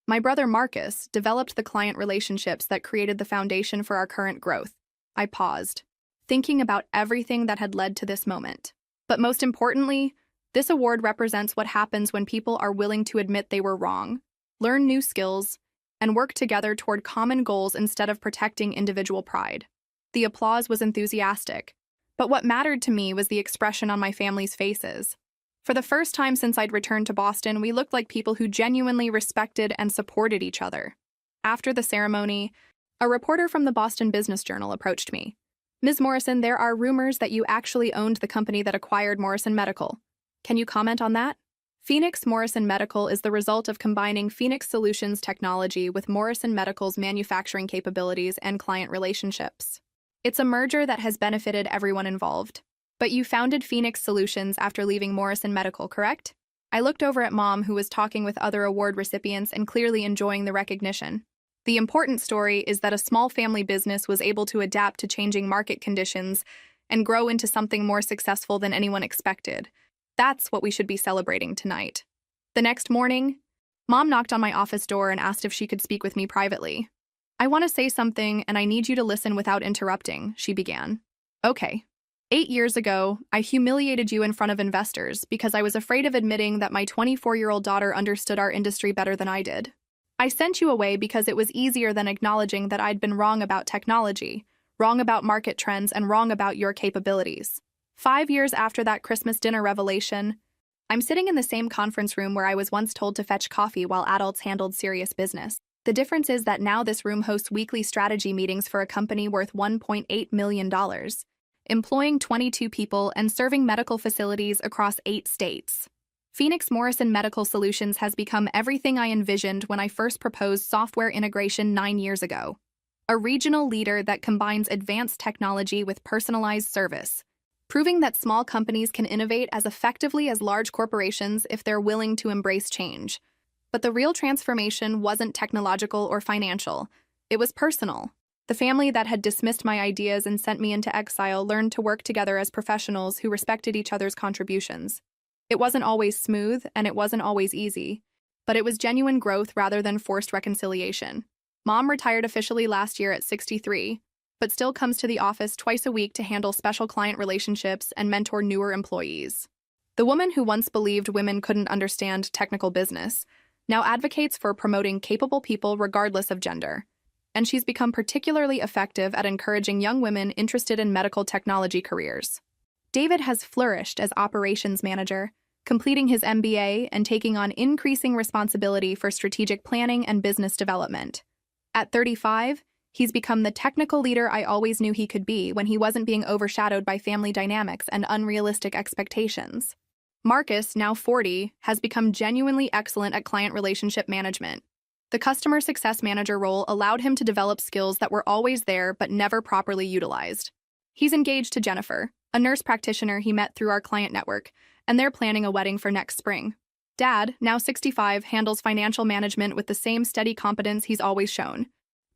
S1: My brother Marcus developed the client relationships that created the foundation for our current growth. I paused, thinking about everything that had led to this moment. But most importantly, this award represents what happens when people are willing to admit they were wrong, learn new skills, and work together toward common goals instead of protecting individual pride. The applause was enthusiastic, but what mattered to me was the expression on my family's faces. For the first time since I'd returned to Boston, we looked like people who genuinely respected and supported each other. After the ceremony, a reporter from the Boston Business Journal approached me. "Ms. Morrison, there are rumors that you actually owned the company that acquired Morrison Medical. Can you comment on that?" Phoenix Morrison Medical is the result of combining Phoenix Solutions technology with Morrison Medical's manufacturing capabilities and client relationships. It's a merger that has benefited everyone involved. But you founded Phoenix Solutions after leaving Morrison Medical, correct? I looked over at Mom, who was talking with other award recipients and clearly enjoying the recognition. The important story is that a small family business was able to adapt to changing market conditions and grow into something more successful than anyone expected. That's what we should be celebrating tonight. The next morning, Mom knocked on my office door and asked if she could speak with me privately. "I want to say something, and I need you to listen without interrupting," she began. "Okay. 8 years ago, I humiliated you in front of investors because I was afraid of admitting that my 24-year-old daughter understood our industry better than I did. I sent you away because it was easier than acknowledging that I'd been wrong about technology, wrong about market trends, and wrong about your capabilities. 5 years after that Christmas dinner revelation, I'm sitting in the same conference room where I was once told to fetch coffee while adults handled serious business. The difference is that now this room hosts weekly strategy meetings for a company worth $1.8 million, employing 22 people and serving medical facilities across 8 states. Phoenix Morrison Medical Solutions has become everything I envisioned when I first proposed software integration 9 years ago. A regional leader that combines advanced technology with personalized service, proving that small companies can innovate as effectively as large corporations if they're willing to embrace change. But the real transformation wasn't technological or financial. It was personal. The family that had dismissed my ideas and sent me into exile learned to work together as professionals who respected each other's contributions. It wasn't always smooth, and it wasn't always easy, but it was genuine growth rather than forced reconciliation. Mom retired officially last year at 63, but still comes to the office twice a week to handle special client relationships and mentor newer employees. The woman who once believed women couldn't understand technical business now advocates for promoting capable people regardless of gender, and she's become particularly effective at encouraging young women interested in medical technology careers. David has flourished as operations manager, completing his MBA and taking on increasing responsibility for strategic planning and business development. At 35, He's become the technical leader I always knew he could be when he wasn't being overshadowed by family dynamics and unrealistic expectations. Marcus, now 40, has become genuinely excellent at client relationship management. The customer success manager role allowed him to develop skills that were always there but never properly utilized. He's engaged to Jennifer, a nurse practitioner he met through our client network, and they're planning a wedding for next spring. Dad, now 65, handles financial management with the same steady competence he's always shown,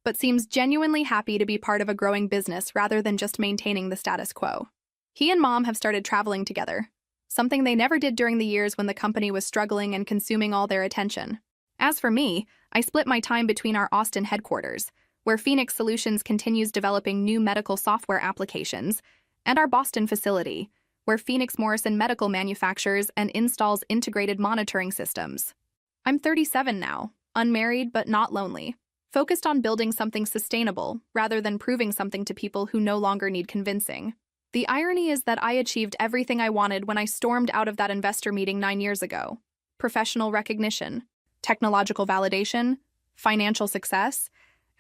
S1: but seems genuinely happy to be part of a growing business rather than just maintaining the status quo. He and Mom have started traveling together, something they never did during the years when the company was struggling and consuming all their attention. As for me, I split my time between our Austin headquarters, where Phoenix Solutions continues developing new medical software applications, and our Boston facility, where Phoenix Morrison Medical manufactures and installs integrated monitoring systems. I'm 37 now, unmarried but not lonely, focused on building something sustainable rather than proving something to people who no longer need convincing. The irony is that I achieved everything I wanted when I stormed out of that investor meeting 9 years ago. Professional recognition, technological validation, financial success,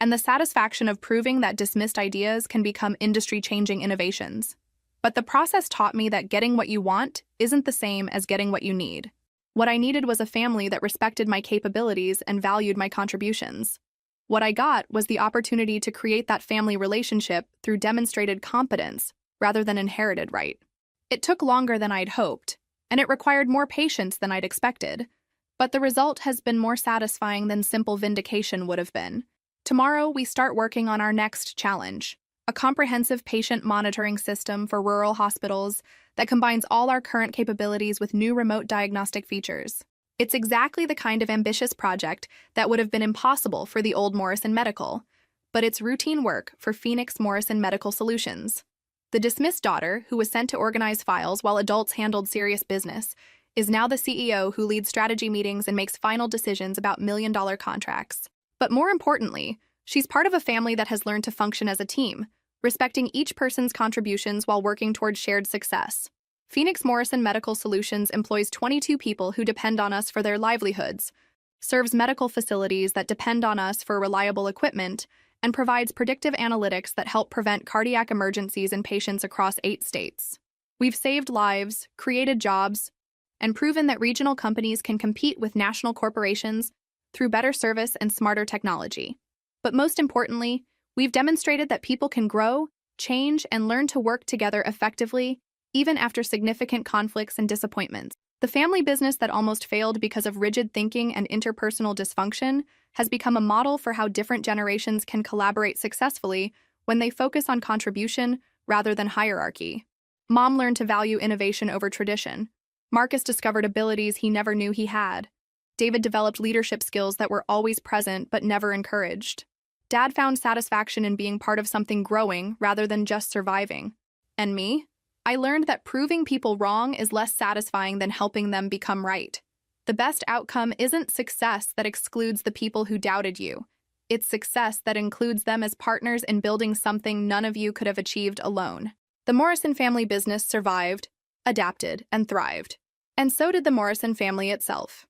S1: and the satisfaction of proving that dismissed ideas can become industry-changing innovations. But the process taught me that getting what you want isn't the same as getting what you need. What I needed was a family that respected my capabilities and valued my contributions. What I got was the opportunity to create that family relationship through demonstrated competence rather than inherited right. It took longer than I'd hoped, and it required more patience than I'd expected, but the result has been more satisfying than simple vindication would have been. Tomorrow, we start working on our next challenge, a comprehensive patient monitoring system for rural hospitals that combines all our current capabilities with new remote diagnostic features. It's exactly the kind of ambitious project that would have been impossible for the old Morrison Medical, but it's routine work for Phoenix Morrison Medical Solutions. The dismissed daughter, who was sent to organize files while adults handled serious business, is now the CEO who leads strategy meetings and makes final decisions about million-dollar contracts. But more importantly, she's part of a family that has learned to function as a team, respecting each person's contributions while working toward shared success. Phoenix Morrison Medical Solutions employs 22 people who depend on us for their livelihoods, serves medical facilities that depend on us for reliable equipment, and provides predictive analytics that help prevent cardiac emergencies in patients across 8 states. We've saved lives, created jobs, and proven that regional companies can compete with national corporations through better service and smarter technology. But most importantly, we've demonstrated that people can grow, change, and learn to work together effectively, even after significant conflicts and disappointments. The family business that almost failed because of rigid thinking and interpersonal dysfunction has become a model for how different generations can collaborate successfully when they focus on contribution rather than hierarchy. Mom learned to value innovation over tradition. Marcus discovered abilities he never knew he had. David developed leadership skills that were always present but never encouraged. Dad found satisfaction in being part of something growing rather than just surviving. And me? I learned that proving people wrong is less satisfying than helping them become right. The best outcome isn't success that excludes the people who doubted you. It's success that includes them as partners in building something none of you could have achieved alone. The Morrison family business survived, adapted, and thrived. And so did the Morrison family itself.